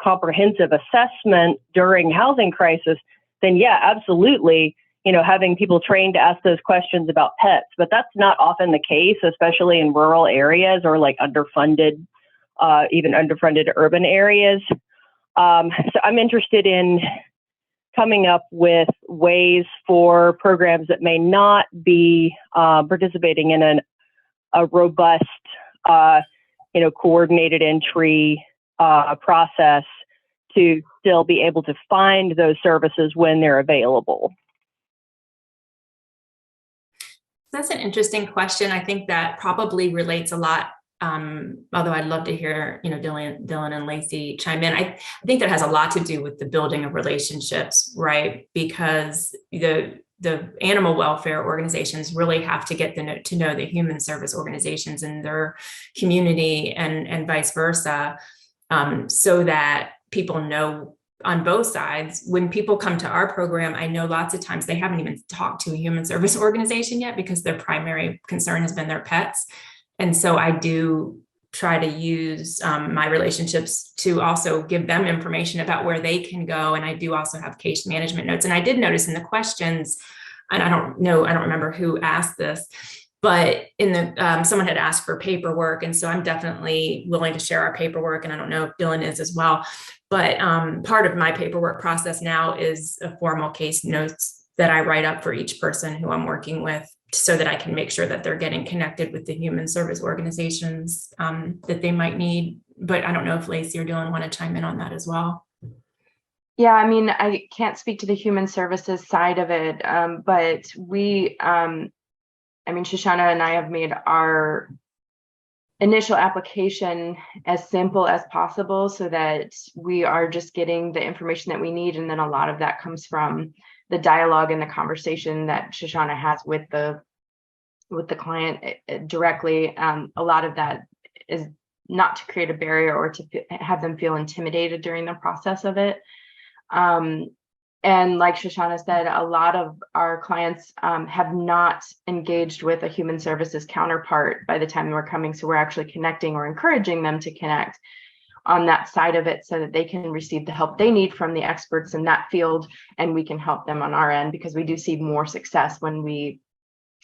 comprehensive assessment during housing crisis, then yeah, absolutely, having people trained to ask those questions about pets. But that's not often the case, especially in rural areas or like underfunded, even underfunded urban areas. So I'm interested in coming up with ways for programs that may not be participating in a robust, coordinated entry process to still be able to find those services when they're available. That's an interesting question. I think that probably relates a lot. Although I'd love to hear, Dillon and Lacy chime in. I think that has a lot to do with the building of relationships, right? Because the animal welfare organizations really have to get to know the human service organizations in their community and vice versa, so that people know on both sides. When people come to our program, I know lots of times they haven't even talked to a human service organization yet because their primary concern has been their pets. And so I do try to use my relationships to also give them information about where they can go. And I do also have case management notes. And I did notice in the questions, and I don't remember who asked this, but in the someone had asked for paperwork. And so I'm definitely willing to share our paperwork. And I don't know if Dillon is as well. But part of my paperwork process now is a formal case notes that I write up for each person who I'm working with, so that I can make sure that they're getting connected with the human service organizations that they might need. But I don't know if Lacy or Dillon want to chime in on that as well. Yeah, I mean, I can't speak to the human services side of it, but Shoshana and I have made our initial application as simple as possible so that we are just getting the information that we need. And then a lot of that comes from the dialogue and the conversation that Shoshana has with the client directly. A lot of that is not to create a barrier or to have them feel intimidated during the process of it. And like Shoshana said, a lot of our clients have not engaged with a human services counterpart by the time we're coming. So we're actually connecting or encouraging them to connect on that side of it so that they can receive the help they need from the experts in that field. And we can help them on our end, because we do see more success when we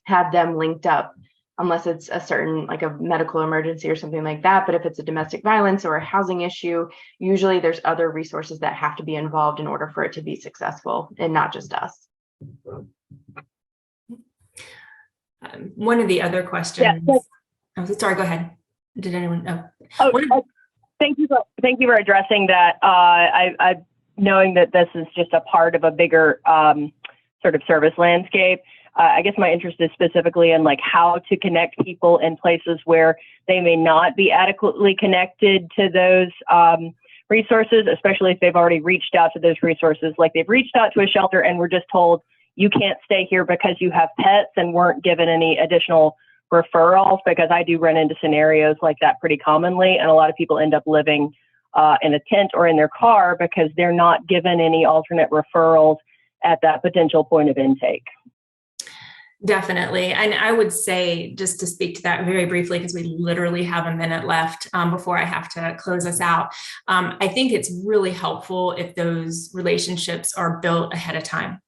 have them linked up, unless it's a certain, like a medical emergency or something like that. But if it's a domestic violence or a housing issue, usually there's other resources that have to be involved in order for it to be successful, and not just us. One of the other questions. Yeah. Oh, sorry, go ahead. Did anyone know? Thank you for addressing that. I knowing that this is just a part of a bigger sort of service landscape. I guess my interest is specifically in how to connect people in places where they may not be adequately connected to those resources, especially if they've already reached out to those resources. Like they've reached out to a shelter and were just told, you can't stay here because you have pets, and weren't given any additional referrals, because I do run into scenarios like that pretty commonly. And a lot of people end up living in a tent or in their car because they're not given any alternate referrals at that potential point of intake. Definitely. And I would say, just to speak to that very briefly, because we literally have a minute left before I have to close us out. I think it's really helpful if those relationships are built ahead of time,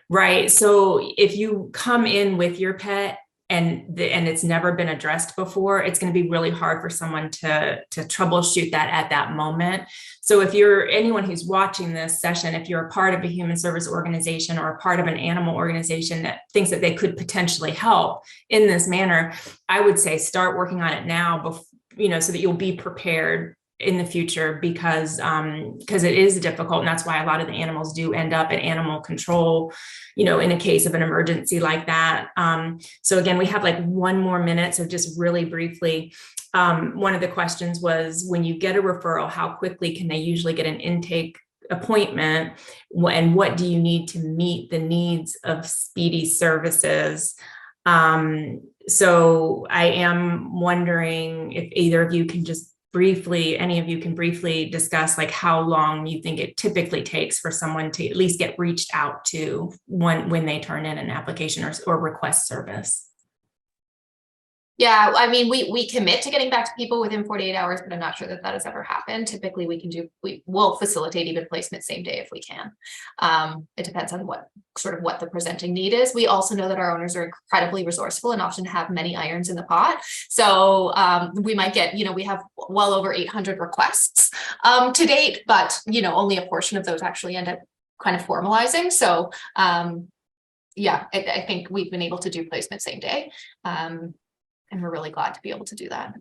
right? So if you come in with your pet and it's never been addressed before, it's going to be really hard for someone to troubleshoot that at that moment. So if you're anyone who's watching this session, if you're a part of a human service organization or a part of an animal organization that thinks that they could potentially help in this manner, I would say start working on it now, so that you'll be prepared in the future, because it is difficult. And that's why a lot of the animals do end up at animal control, in a case of an emergency like that. So again, we have 1 more minute. So just really briefly, one of the questions was, when you get a referral, how quickly can they usually get an intake appointment? And what do you need to meet the needs of speedy services? So I am wondering if either of you can just any of you can briefly discuss how long you think it typically takes for someone to at least get reached out to when they turn in an application or request service. Yeah, I mean, we commit to getting back to people within 48 hours, but I'm not sure that has ever happened. Typically, we will facilitate even placement same day if we can. It depends on what the presenting need is. We also know that our owners are incredibly resourceful and often have many irons in the pot. So we might get, we have well over 800 requests to date, but only a portion of those actually end up kind of formalizing. So yeah, I think we've been able to do placement same day. And we're really glad to be able to do that.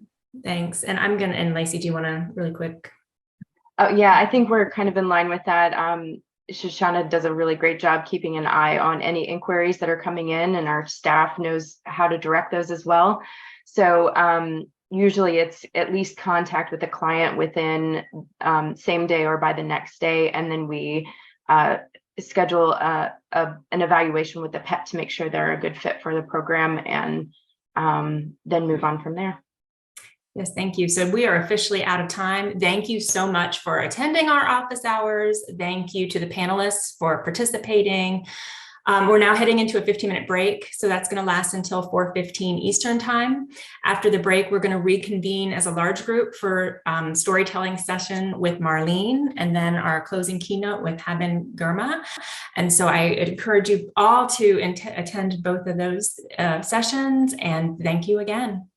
Thanks. And Lacy, do you want to really quick? Oh, yeah, I think we're kind of in line with that. Shoshana does a really great job keeping an eye on any inquiries that are coming in, and our staff knows how to direct those as well. So usually it's at least contact with the client within same day or by the next day, and then we schedule an evaluation with the pet to make sure they're a good fit for the program, and then move on from there. Yes, thank you. So we are officially out of time. Thank you so much for attending our office hours. Thank you to the panelists for participating. We're now heading into a 15-minute break, so that's going to last until 4:15 Eastern time. After the break, we're going to reconvene as a large group for storytelling session with Marlene, and then our closing keynote with Haben Gurma. And so I encourage you all to attend both of those sessions, and thank you again.